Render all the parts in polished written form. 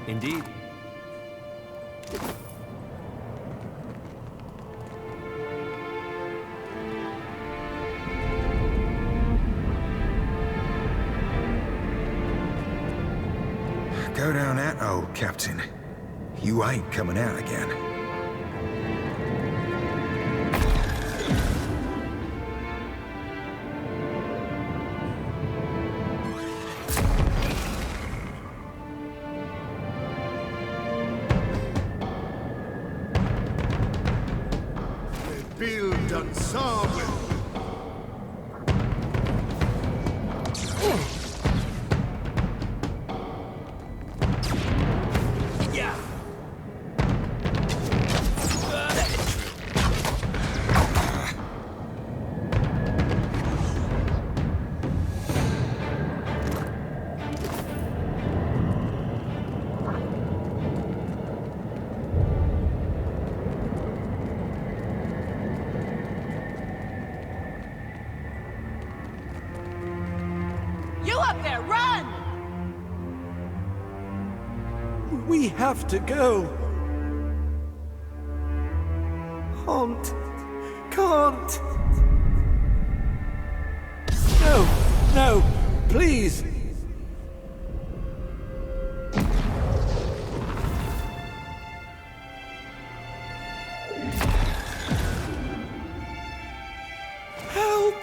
Indeed. Go down that hole, Captain. You ain't coming out again. Build and saw with. You up there, run! We have to go. Can't. No, please. Help!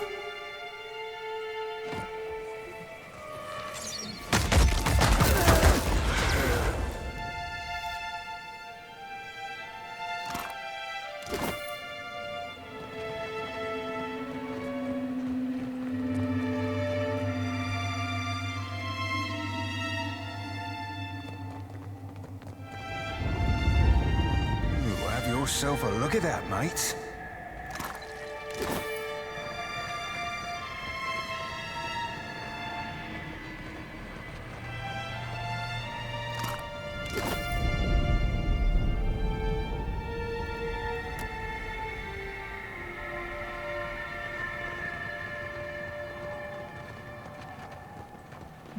Have yourself a look at that, mate.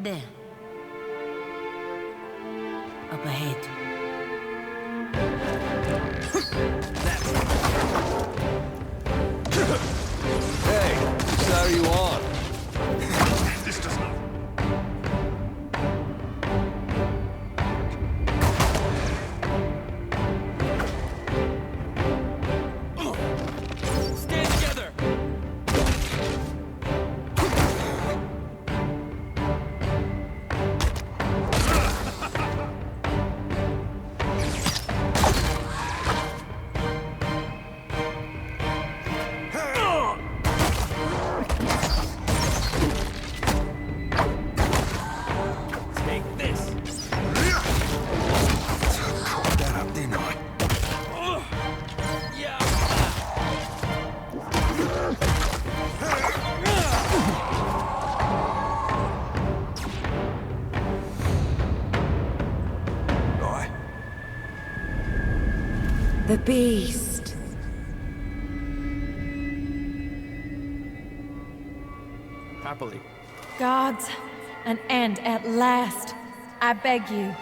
There. Up ahead. Hey, whose side are you on? This does not. Stand together! Take this! Caught that up, didn't I? Yeah! Right. The beast. Happily. Gods, an end at last. I beg you.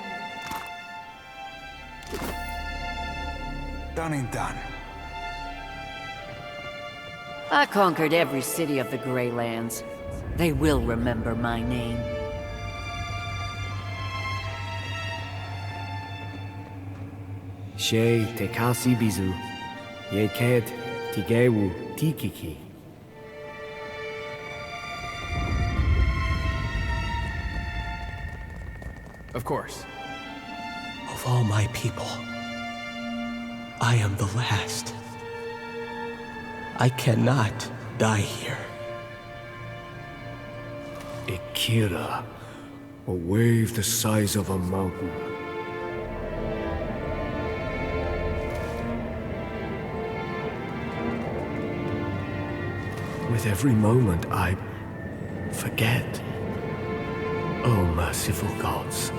Done and done. I conquered every city of the Greylands. They will remember my name. She te kasi bizu, ye ked tigewu tikiki. Of course. Of all my people, I am the last. I cannot die here. Ikira, a wave the size of a mountain. With every moment I forget. Oh, merciful gods.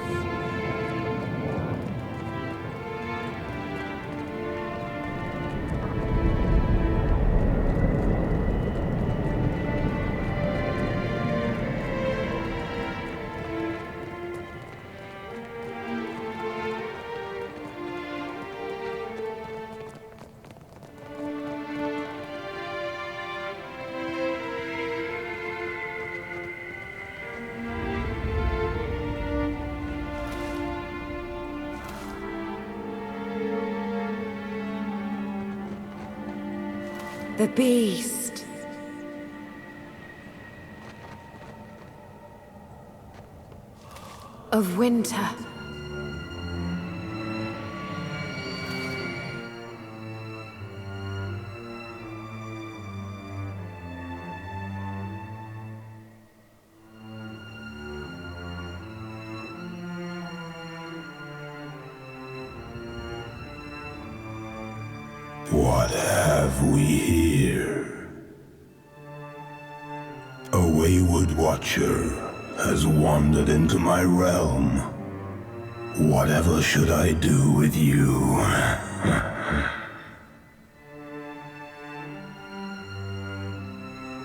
The beast. Of winter. What have we here? A wayward watcher has wandered into my realm. Whatever should I do with you?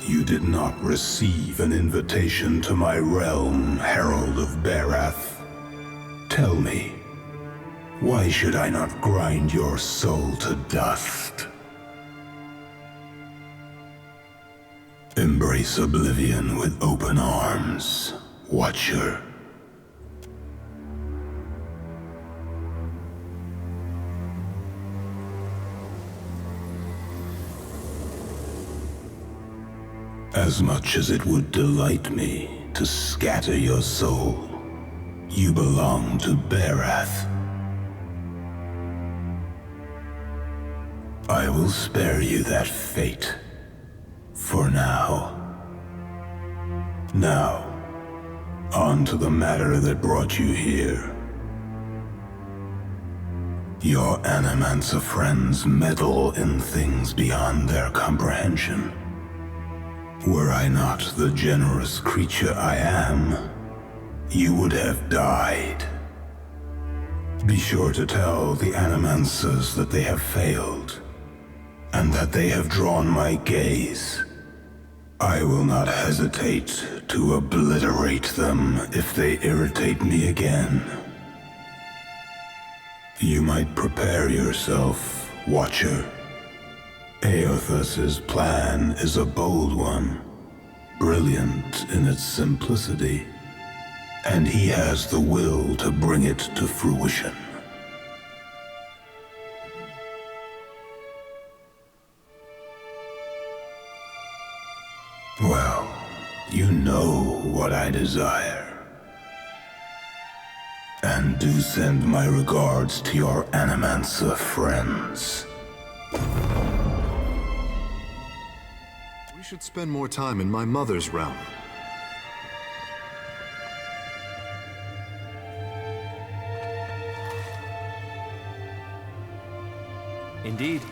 You did not receive an invitation to my realm, Herald of Barath. Tell me, why should I not grind your soul to dust? Embrace oblivion with open arms, Watcher. As much as it would delight me to scatter your soul, you belong to Barath. I will spare you that fate. For now. Now, on to the matter that brought you here. Your Animancer friends meddle in things beyond their comprehension. Were I not the generous creature I am, you would have died. Be sure to tell the Animancers that they have failed, and that they have drawn my gaze. I will not hesitate to obliterate them if they irritate me again. You might prepare yourself, Watcher. Eothas's plan is a bold one, brilliant in its simplicity, and he has the will to bring it to fruition. Well, you know what I desire. And do send my regards to your Animancer friends. We should spend more time in my mother's realm. Indeed.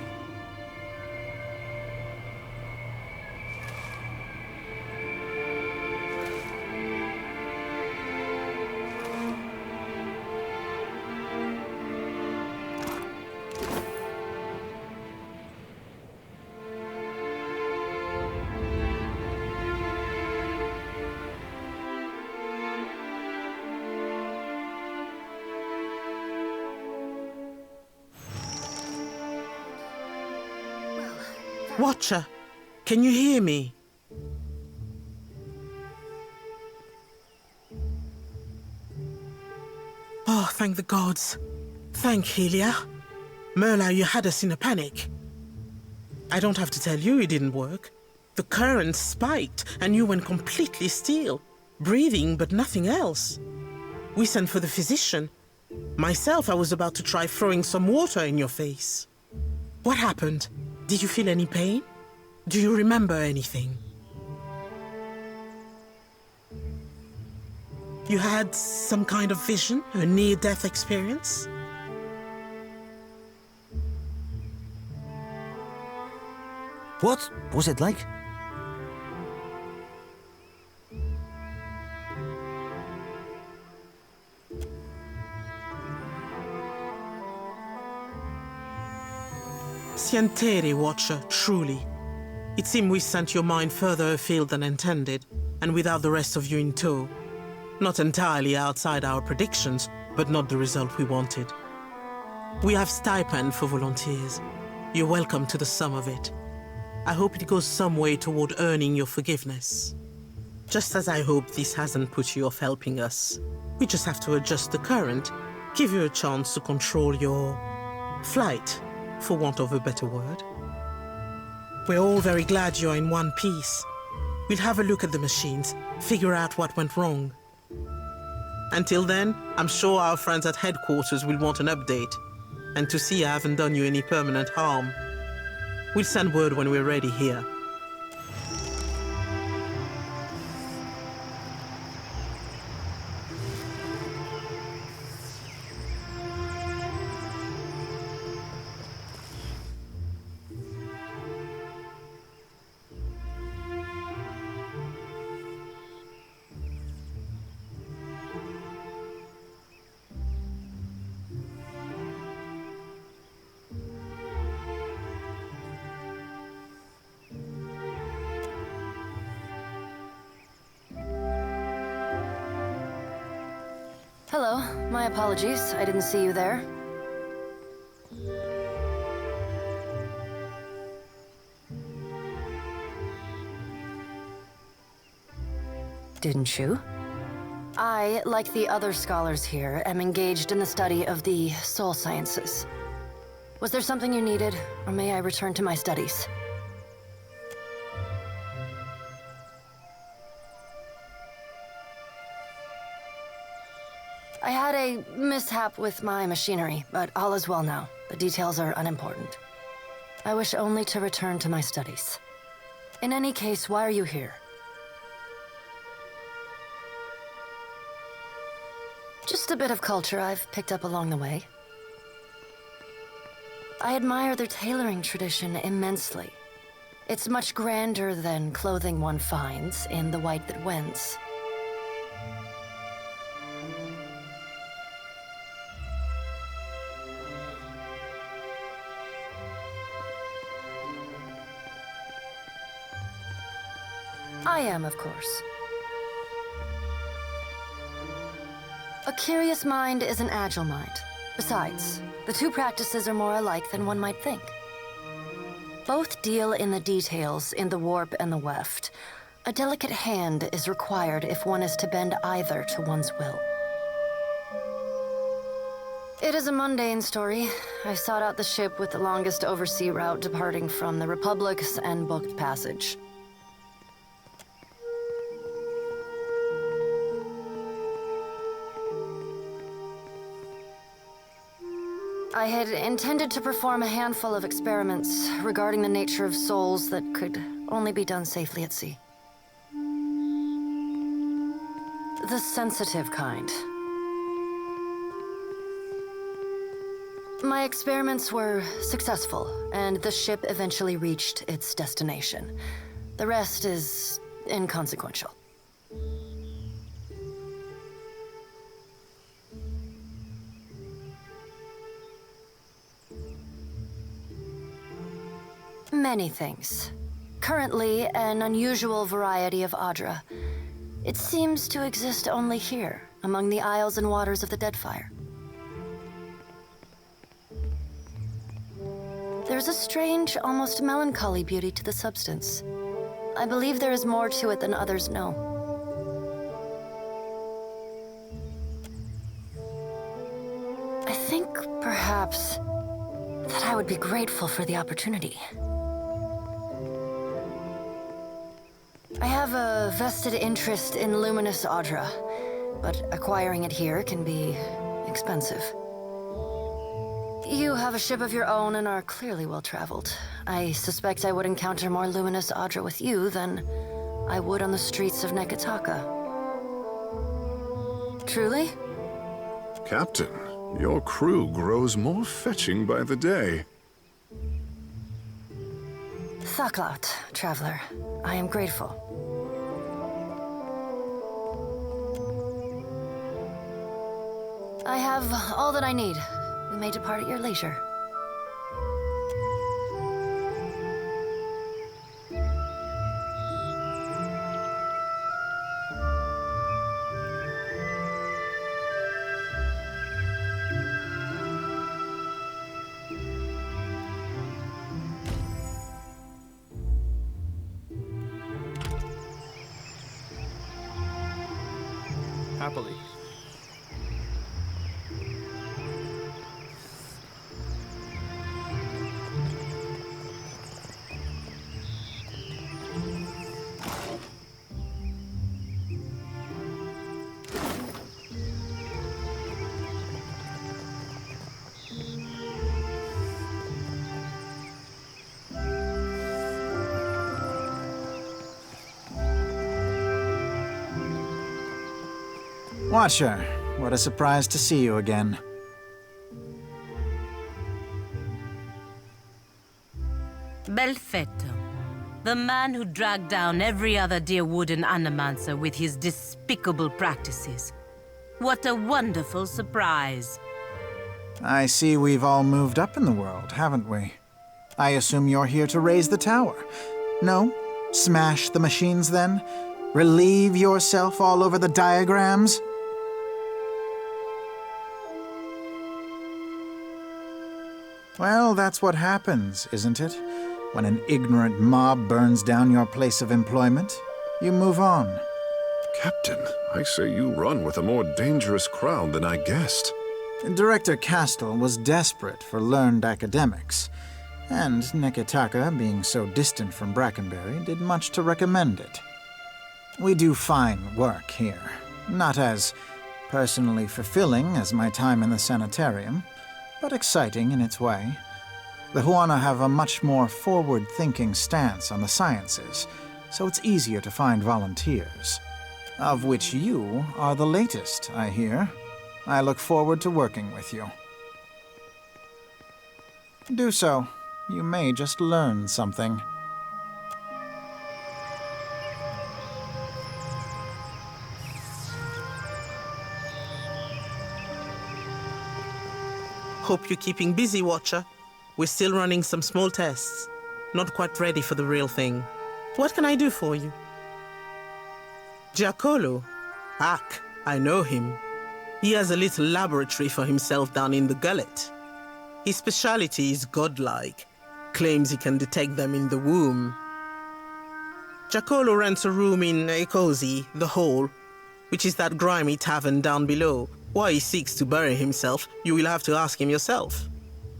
Watcher, can you hear me? Oh, thank the gods. Thank Helia. Merla, you had us in a panic. I don't have to tell you it didn't work. The current spiked and you went completely still, breathing but nothing else. We sent for the physician. Myself, I was about to try throwing some water in your face. What happened? Did you feel any pain? Do you remember anything? You had some kind of vision, a near-death experience? What was it like? Sientere, Watcher, truly. It seemed we sent your mind further afield than intended, and without the rest of you in tow. Not entirely outside our predictions, but not the result we wanted. We have stipend for volunteers. You're welcome to the sum of it. I hope it goes some way toward earning your forgiveness. Just as I hope this hasn't put you off helping us. We just have to adjust the current, give you a chance to control your flight, for want of a better word. We're all very glad you're in one piece. We'll have a look at the machines, figure out what went wrong. Until then, I'm sure our friends at headquarters will want an update, and to see I haven't done you any permanent harm. We'll send word when we're ready here. Hello, my apologies. I didn't see you there. Didn't you? I, like the other scholars here, am engaged in the study of the soul sciences. Was there something you needed, or may I return to my studies? I had a mishap with my machinery, but all is well now. The details are unimportant. I wish only to return to my studies. In any case, why are you here? Just a bit of culture I've picked up along the way. I admire their tailoring tradition immensely. It's much grander than clothing one finds in The White That Wends. I am, of course. A curious mind is an agile mind. Besides, the two practices are more alike than one might think. Both deal in the details in the warp and the weft. A delicate hand is required if one is to bend either to one's will. It is a mundane story. I sought out the ship with the longest oversea route departing from the Republics and booked passage. I had intended to perform a handful of experiments regarding the nature of souls that could only be done safely at sea. The sensitive kind. My experiments were successful, and the ship eventually reached its destination. The rest is inconsequential. Many things. Currently, an unusual variety of Adra. It seems to exist only here, among the isles and waters of the Deadfire. There's a strange, almost melancholy beauty to the substance. I believe there is more to it than others know. I think, perhaps, that I would be grateful for the opportunity. I have a vested interest in luminous Adra, but acquiring it here can be expensive. You have a ship of your own and are clearly well-traveled. I suspect I would encounter more luminous Adra with you than I would on the streets of Nekataka. Truly? Captain, your crew grows more fetching by the day. Thaklaut, traveler. I am grateful. I have all that I need. We may depart at your leisure. Happily. Watcher, what a surprise to see you again. Belfetto, the man who dragged down every other Deerwooden Animancer with his despicable practices. What a wonderful surprise. I see we've all moved up in the world, haven't we? I assume you're here to raise the tower. No? Smash the machines, then? Relieve yourself all over the diagrams? Well, that's what happens, isn't it? When an ignorant mob burns down your place of employment, you move on. Captain, I say you run with a more dangerous crowd than I guessed. Director Castle was desperate for learned academics, and Nekitaka, being so distant from Brackenberry, did much to recommend it. We do fine work here, not as personally fulfilling as my time in the sanitarium, but exciting in its way. The Huana have a much more forward-thinking stance on the sciences, so it's easier to find volunteers. Of which you are the latest, I hear. I look forward to working with you. Do so. You may just learn something. Hope you're keeping busy, Watcher. We're still running some small tests. Not quite ready for the real thing. What can I do for you? Giacollo? Ak, I know him. He has a little laboratory for himself down in the gullet. His specialty is godlike. Claims he can detect them in the womb. Giacollo rents a room in Ecosi, the Hole, which is that grimy tavern down below. Why he seeks to bury himself, you will have to ask him yourself.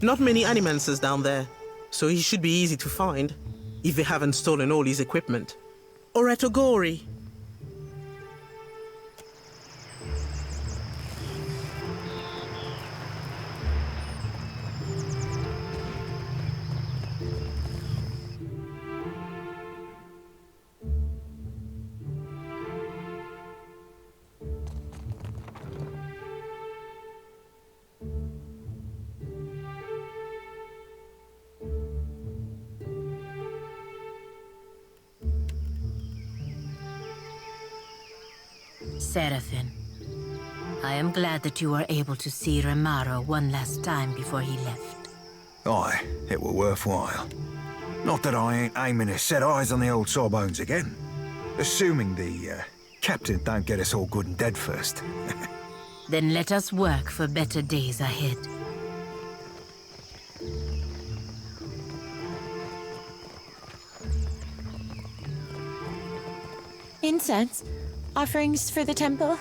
Not many animancers down there, so he should be easy to find, if they haven't stolen all his equipment. Or at Ogori. Seraphin, I am glad that you were able to see Remaro one last time before he left. Aye, it were worthwhile. Not that I ain't aiming to set eyes on the old sawbones again. Assuming the captain don't get us all good and dead first. Then let us work for better days ahead. Incense? Offerings for the temple?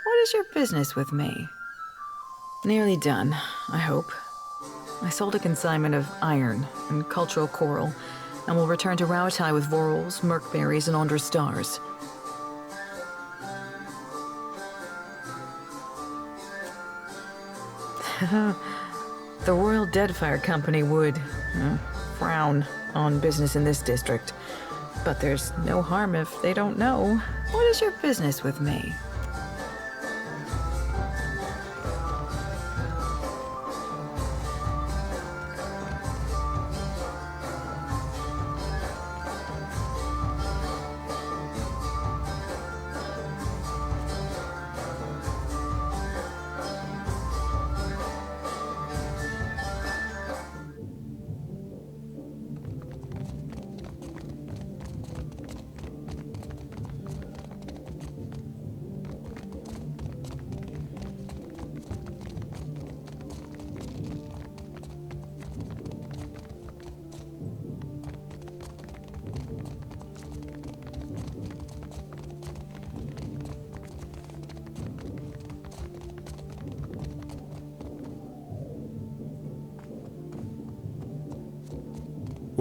What is your business with me? Nearly done, I hope. I sold a consignment of iron and cultural coral, and will return to Rauatai with vorals, merkberries, and Andra stars. The Royal Deadfire Company would frown on business in this district. But there's no harm if they don't know. What is your business with me?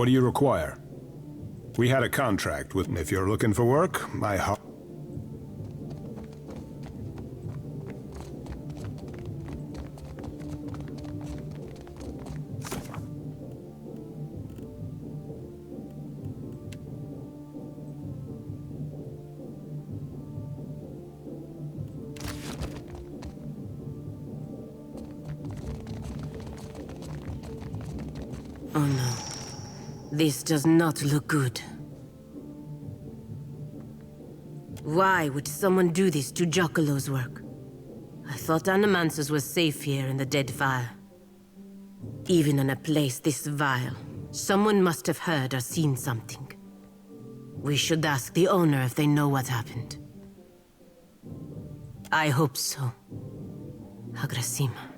What do you require? We had a contract with... If you're looking for work, Oh no. This does not look good. Why would someone do this to Giacollo's work? I thought Animances was safe here in the Deadfire. Even in a place this vile, someone must have heard or seen something. We should ask the owner if they know what happened. I hope so. Agrasima.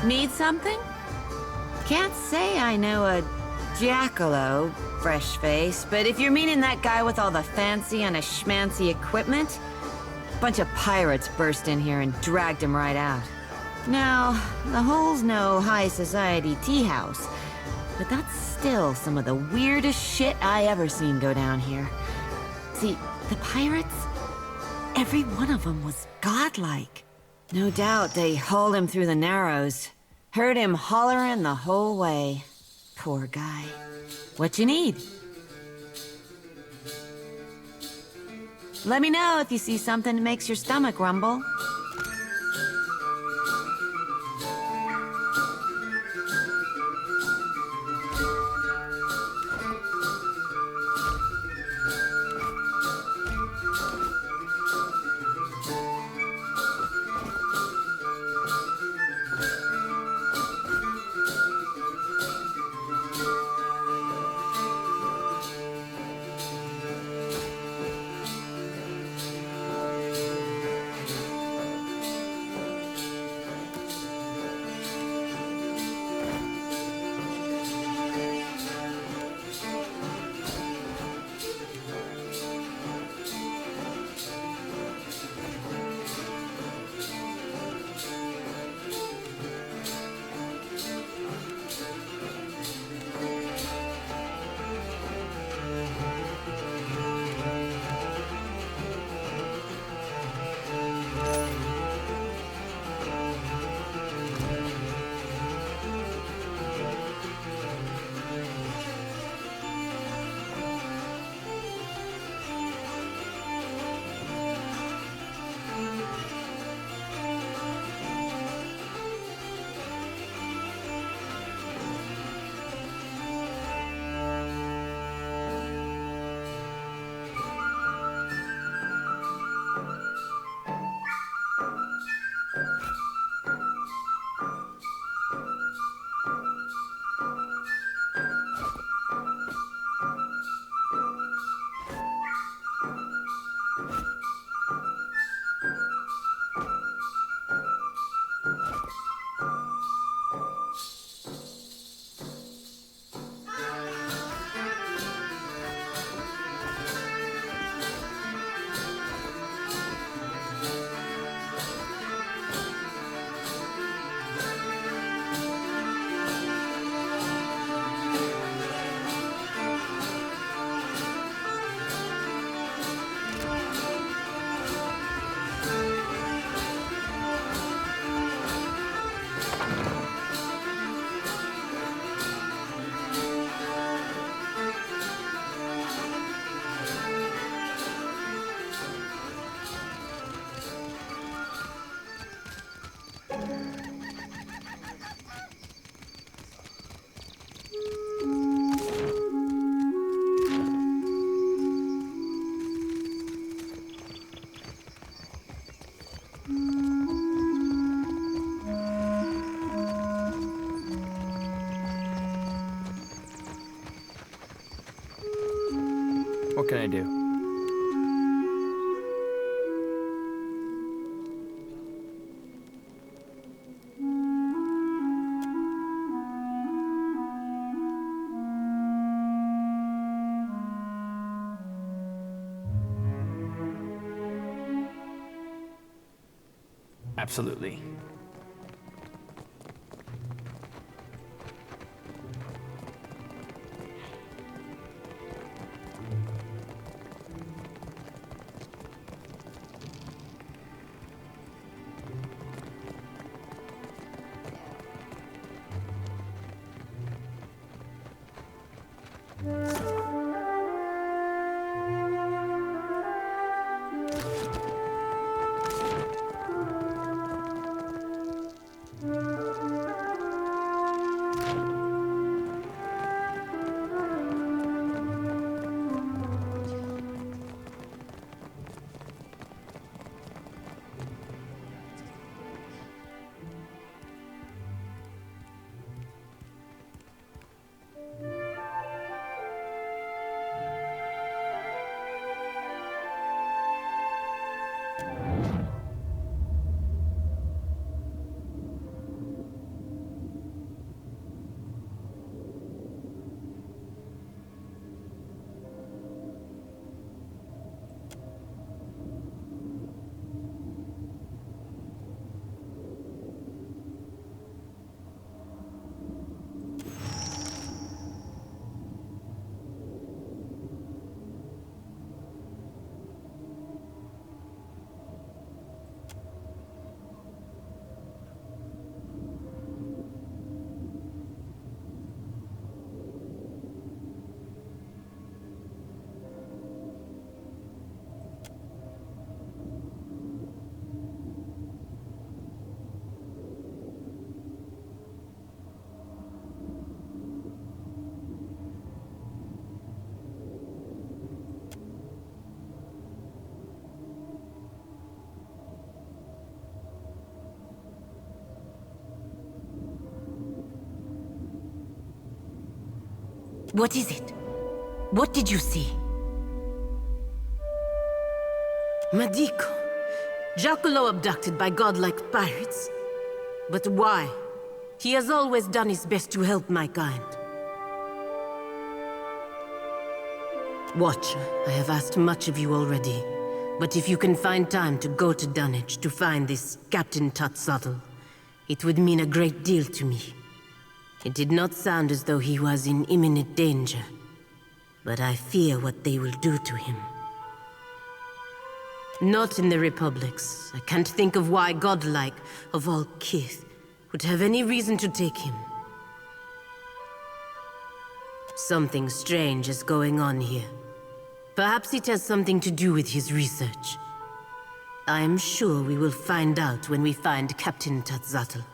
Need something? Can't say I know a Giacollo, fresh face, but if you're meaning that guy with all the fancy and a schmancy equipment, a bunch of pirates burst in here and dragged him right out. Now, the hole's no high society tea house, but that's still some of the weirdest shit I ever seen go down here. See, the pirates, every one of them was godlike. No doubt they hauled him through the Narrows. Heard him hollering the whole way. Poor guy. What you need? Let me know if you see something that makes your stomach rumble. What can I do? Absolutely. What is it? What did you see? Madiko. Giacomo abducted by godlike pirates. But why? He has always done his best to help my kind. Watcher, I have asked much of you already. But if you can find time to go to Dunwich to find this Captain Tutzotl, it would mean a great deal to me. It did not sound as though he was in imminent danger, but I fear what they will do to him. Not in the Republics. I can't think of why godlike, of all kith, would have any reason to take him. Something strange is going on here. Perhaps it has something to do with his research. I am sure we will find out when we find Captain Tutzotl.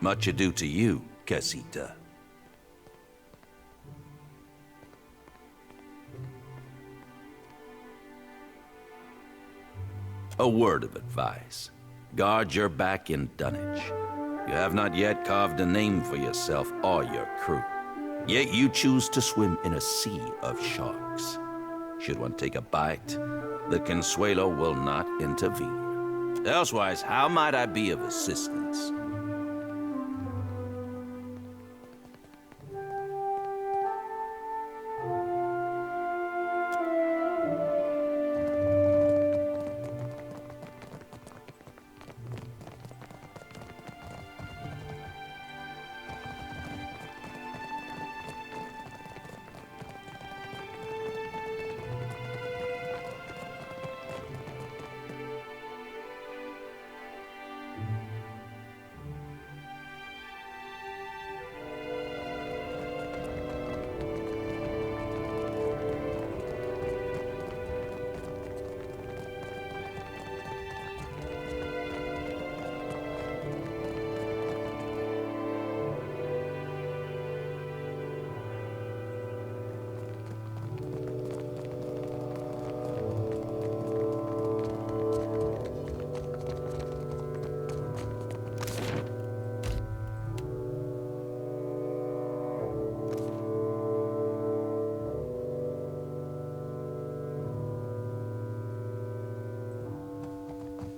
Much ado to you, Casita. A word of advice. Guard your back in dunnage. You have not yet carved a name for yourself or your crew. Yet you choose to swim in a sea of sharks. Should one take a bite, the Consuelo will not intervene. Elsewise, how might I be of assistance?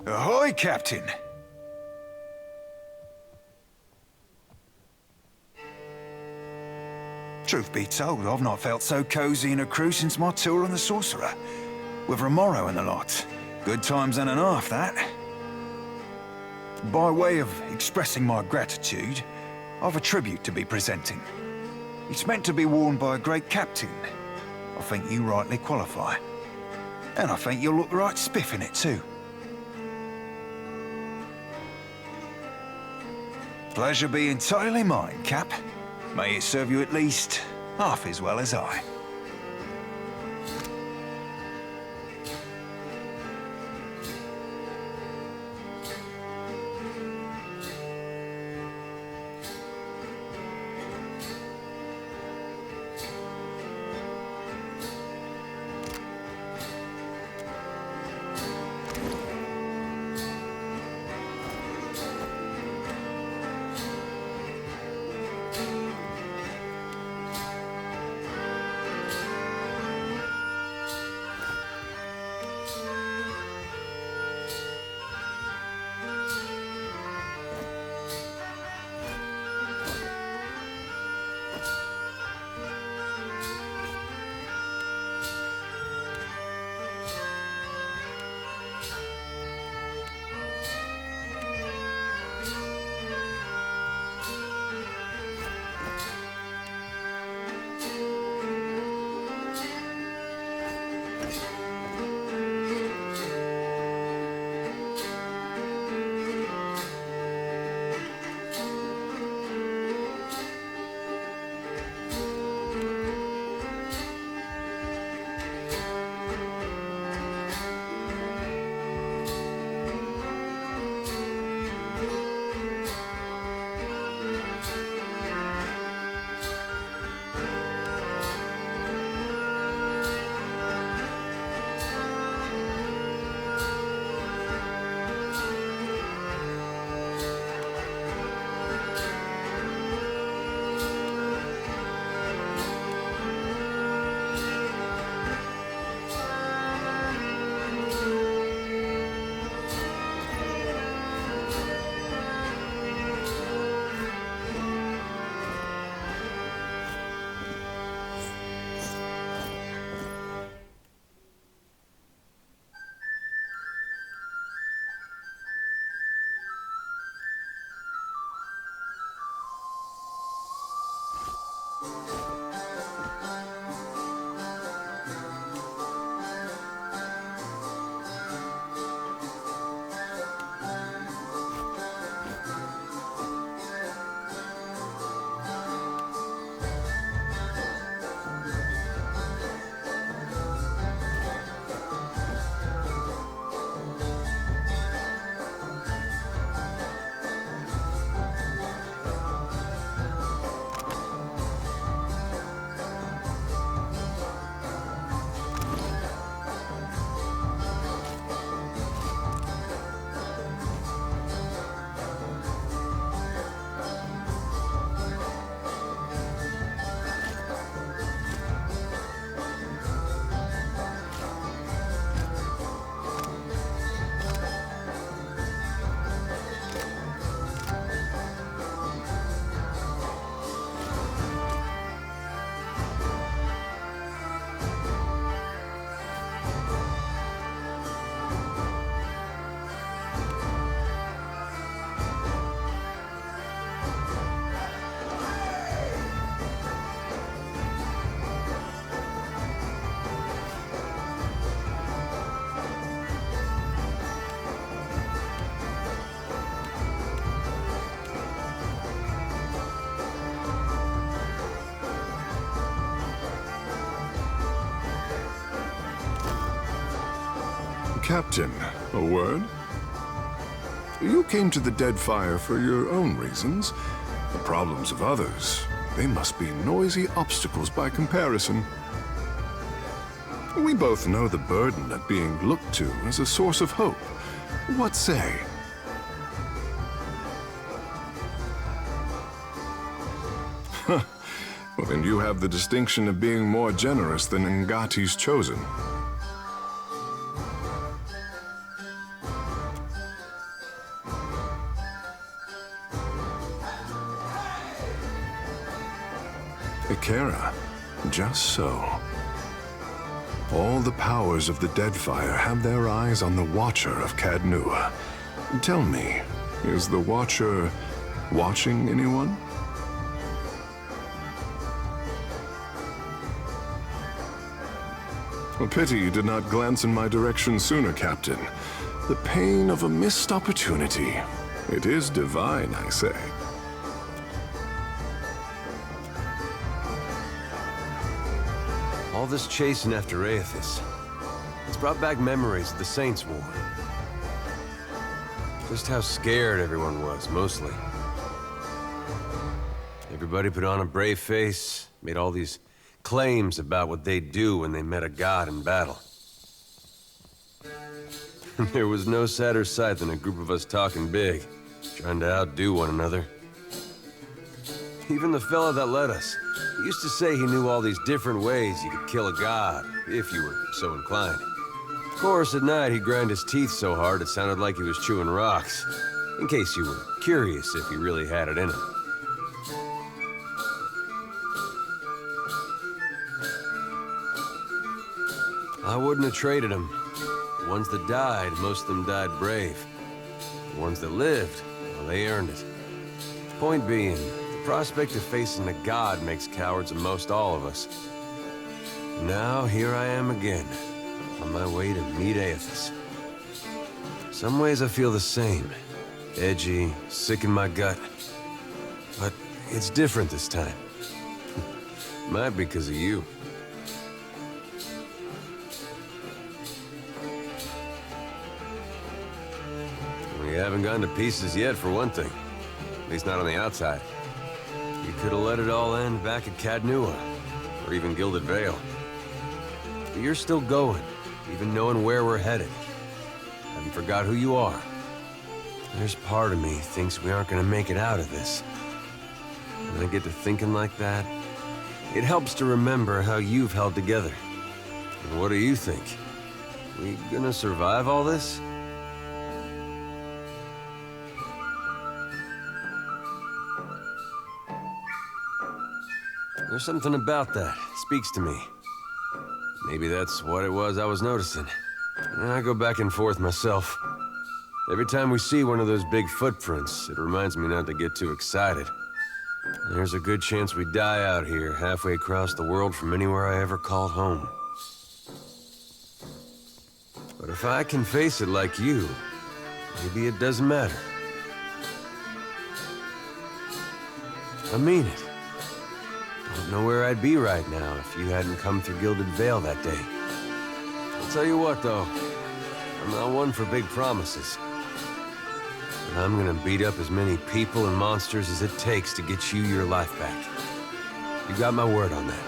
Ahoy, Captain! Truth be told, I've not felt so cozy in a crew since my tour on the Sorcerer. With Romero and the lot. Good times and a half, that. By way of expressing my gratitude, I've a tribute to be presenting. It's meant to be worn by a great captain. I think you rightly qualify. And I think you'll look right spiff in it, too. Pleasure be entirely mine, Cap. May it serve you at least half as well as I. Captain, a word? You came to the Deadfire for your own reasons. The problems of others, they must be noisy obstacles by comparison. We both know the burden of being looked to as a source of hope. What say? Well, then you have the distinction of being more generous than Ngati's chosen. Ikera, just so. All the powers of the Deadfire have their eyes on the Watcher of Cadnua. Tell me, is the Watcher watching anyone? A pity you did not glance in my direction sooner, Captain. The pain of a missed opportunity. It is divine, I say. All this chasing after Aethys, it's brought back memories of the Saints' War. Just how scared everyone was, mostly. Everybody put on a brave face, made all these claims about what they'd do when they met a god in battle. There was no sadder sight than a group of us talking big, trying to outdo one another. Even the fella that led us, he used to say he knew all these different ways you could kill a god, if you were so inclined. Of course, at night he'd grind his teeth so hard it sounded like he was chewing rocks, in case you were curious if he really had it in him. I wouldn't have traded them. The ones that died, most of them died brave. The ones that lived, well, they earned it. Point being, the prospect of facing a god makes cowards of most all of us. Now, here I am again, on my way to meet Aethys. Some ways I feel the same. Edgy, sick in my gut. But it's different this time. Might be because of you. We haven't gone to pieces yet, for one thing. At least not on the outside. You could have let it all end back at Cadnua, or even Gilded Vale. But you're still going, even knowing where we're headed. Haven't forgot who you are. There's part of me thinks we aren't gonna make it out of this. When I get to thinking like that, it helps to remember how you've held together. And what do you think? We gonna survive all this? There's something about that. Speaks to me. Maybe that's what it was I was noticing. And I go back and forth myself. Every time we see one of those big footprints, it reminds me not to get too excited. There's a good chance we die out here, halfway across the world from anywhere I ever called home. But if I can face it like you, maybe it doesn't matter. I mean it. Don't know where I'd be right now if you hadn't come through Gilded Vale that day. I'll tell you what, though. I'm not one for big promises. But I'm gonna beat up as many people and monsters as it takes to get you your life back. You got my word on that.